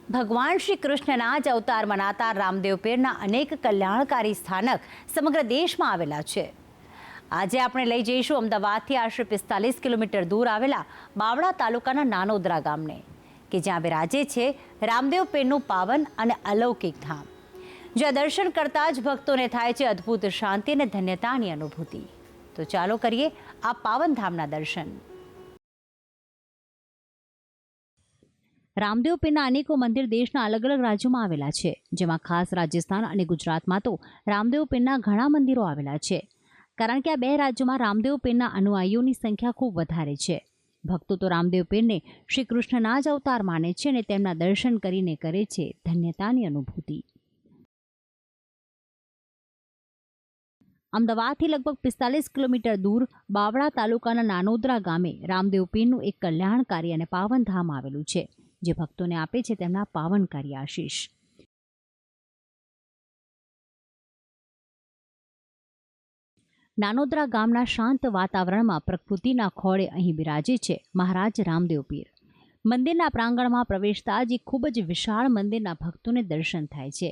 ભગવાન શ્રી કૃષ્ણના જ અવતાર મનાતા રામદેવ પીરના અનેક કલ્યાણકારી સ્થાનક સમગ્ર દેશમાં આવેલા છે। આજે આપણે લઈ જઈશું અમદાવાદથી આશરે 45 કિલોમીટર દૂર આવેલા બાવળા તાલુકાના નાનોદરા ગામને, કે જ્યાં બિરાજે છે રામદેવ પીરનું પાવન અને અલૌકિક ધામ, જ્યાં દર્શન કરતા જ ભક્તોને થાય છે અદ્ભુત શાંતિ અને ધન્યતાની અનુભૂતિ। તો ચાલો કરીએ આ પાવન ધામના દર્શન। રામદેવ પીરના અનેકો મંદિર દેશના અલગ અલગ રાજ્યોમાં આવેલા છે, જેમાં ખાસ રાજસ્થાન અને ગુજરાતમાં તો રામદેવ પીરના ઘણા મંદિરો આવેલા છે, કારણ કે આ બે રાજ્યોમાં રામદેવ પીરના અનુયાયીઓની સંખ્યા ખૂબ વધારે છે। ભક્તો તો રામદેવ પીરને શ્રી કૃષ્ણના જ અવતાર માને છે અને તેમના દર્શન કરીને કરે છે ધન્યતાની અનુભૂતિ। અમદાવાદથી લગભગ 45 કિલોમીટર દૂર બાવળા તાલુકાના નાનોદરા ગામે રામદેવ પીરનું એક કલ્યાણકારી અને પાવન ધામ આવેલું છે, જે ભક્તોને આપે છે તેમના પાવનકારી આશીષ। નાનોદરા ગામના શાંત વાતાવરણમાં પ્રકૃતિના ખોળે અહીં બિરાજે છે મહારાજ રામદેવ પીર। મંદિરના પ્રાંગણમાં પ્રવેશતા જ એક ખૂબ જ વિશાળ મંદિરના ભક્તોને દર્શન થાય છે,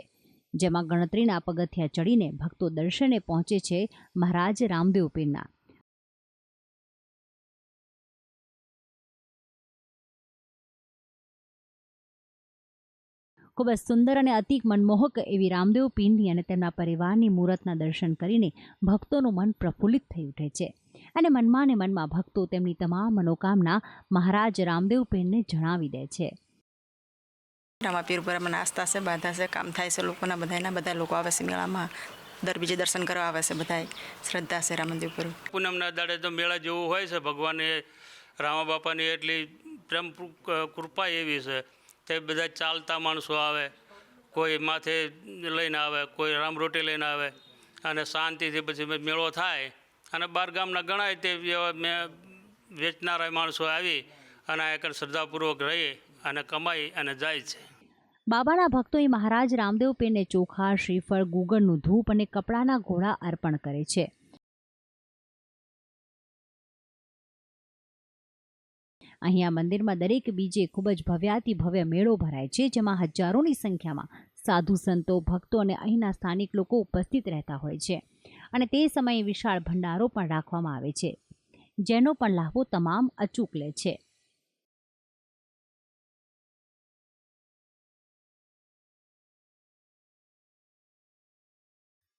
જેમાં ગણતરીના પગથિયા ચડીને ભક્તો દર્શને પહોંચે છે મહારાજ રામદેવ પીરના। ખૂબ જ સુંદર અને અતિ મનમોહક એવી રામદેવ પીરની અને તેમના પરિવારની મૂર્તના દર્શન કરીને ભક્તોનું મન પ્રફુલ્લિત થઈ ઉઠે છે અને મનમાં ને મનમાં ભક્તો તેમની તમામ મનોકામના મહારાજ રામદેવ પીરને જણાવી દે છે। રામાપીર ઉપર મને આસ્થા છે, બાધા છે, કામ થાય છે લોકોના, બધા લોકો આવે છે મેળામાં, દર બીજે દર્શન કરવા આવે છે, બધા શ્રદ્ધા છે રામદેવ પર। પૂનમના દાડે તો મેળા જેવું હોય છે, ભગવાને રામા બાપાની એટલી પ્રેમ કૃપા એવી છે તે બધા ચાલતા માણસો આવે, કોઈ માથે લઈને આવે, કોઈ રામરોટી લઈને આવે અને શાંતિથી પછી મેળો થાય અને બાર ગામના ગણાય તે મેં વેચનારા માણસો આવી અને એક શ્રદ્ધાપૂર્વક રહી અને કમાઈ અને જાય છે। બાબાના ભક્તોએ મહારાજ રામદેવ પીરને ચોખા, શ્રીફળ, ગુગળનું ધૂપ અને કપડાના ઘોડા અર્પણ કરે છે। અહીંયા મંદિરમાં દરેક બીજે ખૂબ જ ભવ્યાતિ ભવ્ય મેળો ભરાય છે, જેમાં હજારોની સંખ્યામાં સાધુ સંતો, ભક્તો અને અહીંના સ્થાનિક લોકો ઉપસ્થિત રહેતા હોય છે અને તે સમયે વિશાળ ભંડારો પણ રાખવામાં આવે છે, જેનો પણ લાભો તમામ અચૂક લે છે।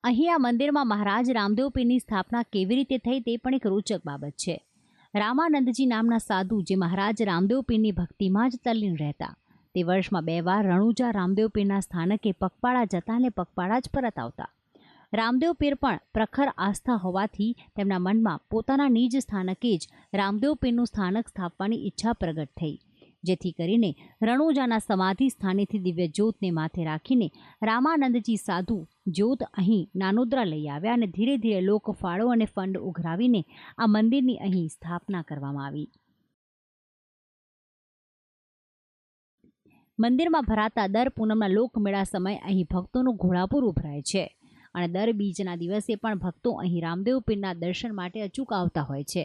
અહીં આ મંદિરમાં મહારાજ રામદેવ પીરની સ્થાપના કેવી રીતે થઈ તે પણ એક રોચક બાબત છે। રામાનંદજી નામના સાધુ, જે મહારાજ રામદેવ પીરની ભક્તિમાં જ તલ્લીન રહેતા, તે વર્ષમાં 2 વાર રણુજા રામદેવ પીરના સ્થાનકે પગપાળા જતા અને પગપાળા જ પરત આવતા। રામદેવ પીર પણ પ્રખર આસ્થા હોવાથી તેમના મનમાં પોતાના નિજ સ્થાનકે જ રામદેવ પીરનું સ્થાનક સ્થાપવાની ઈચ્છા પ્રગટ થઈ, જેથી કરીને રણુજાના સમાધિ સ્થાનેથી દિવ્ય જ્યોતને માથે રાખીને રામાનંદજી સાધુ જ્યોત અહીં નાનોદરા લઈ આવ્યા અને ધીરે ધીરે લોકફાળો અને ફંડ ઉઘરાવીને આ મંદિરની અહીં સ્થાપના કરવામાં આવી। મંદિરમાં ભરાતા દર પૂનમના લોકમેળા સમયે અહીં ભક્તોનું ઘોડાપૂર ઉભરાય છે અને દર બીજના દિવસે પણ ભક્તો અહીં રામદેવ પીરના દર્શન માટે અચૂક આવતા હોય છે।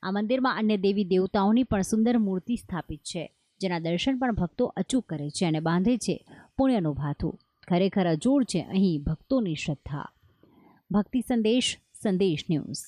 આ મંદિરમાં અન્ય દેવી દેવતાઓની પણ સુંદર મૂર્તિ સ્થાપિત છે, જેના દર્શન પણ ભક્તો અચૂક કરે છે અને બાંધે છે પુણ્યનું ભાથું। ખરેખર અજોડ છે અહીં ભક્તોની શ્રદ્ધા। ભક્તિ સંદેશ, સંદેશ ન્યૂઝ।